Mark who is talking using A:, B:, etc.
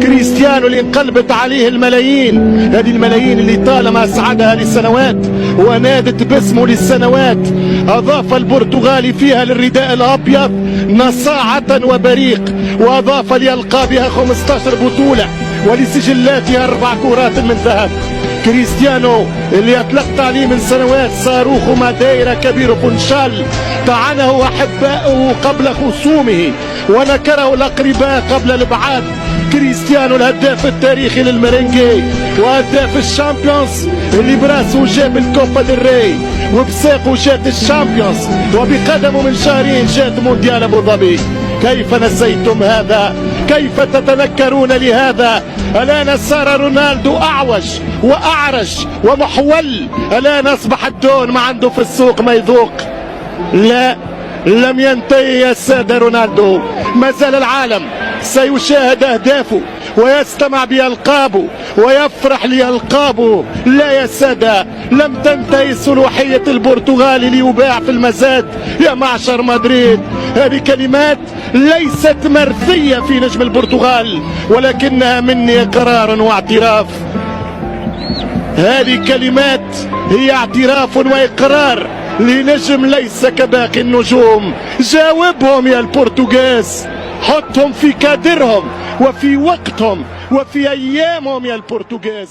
A: كريستيانو اللي انقلبت عليه الملايين، هذه الملايين اللي طالما اسعدها للسنوات ونادت باسمه للسنوات. اضاف البرتغالي فيها للرداء الابيض نصاعة وبريق، واضاف لألقابها 15 بطولة ولسجلاتها 4 كرات من ذهب. كريستيانو اللي اطلقت عليه من سنوات صاروخ ماديرا كبير فنشال، طعنه احباؤه قبل خصومه ونكره الاقرباء قبل الابعاد. كريستيانو الهداف التاريخي للمرنجي وهداف الشامبيونز اللي براسه جاب الكوبا ديل ري وبساقه جات الشامبيونز وبقدمه من شهرين جات مونديال ابو ظبي. كيف نسيتم هذا؟ كيف تتنكرون لهذا؟ الآن صار رونالدو أعوج وأعرج ومحول، الآن أصبح الدون ما عنده في السوق ما يذوق. لا، لم ينتهي يا سادة رونالدو، ما زال العالم سيشاهد أهدافه ويستمع بألقابه ويفرح لألقابه. لا يا سادة، لم تنتهي صلوحية البرتغالي ليباع في المزاد يا معشر مدريد. هذه كلمات ليست مرثية في نجم البرتغال، ولكنها مني قرار واعتراف. هذه كلمات هي اعتراف وإقرار لنجم ليس كباقي النجوم. جاوبهم يا البرتغاز، حطهم في كادرهم وفي وقتهم وفي أيامهم يا البرتغاز.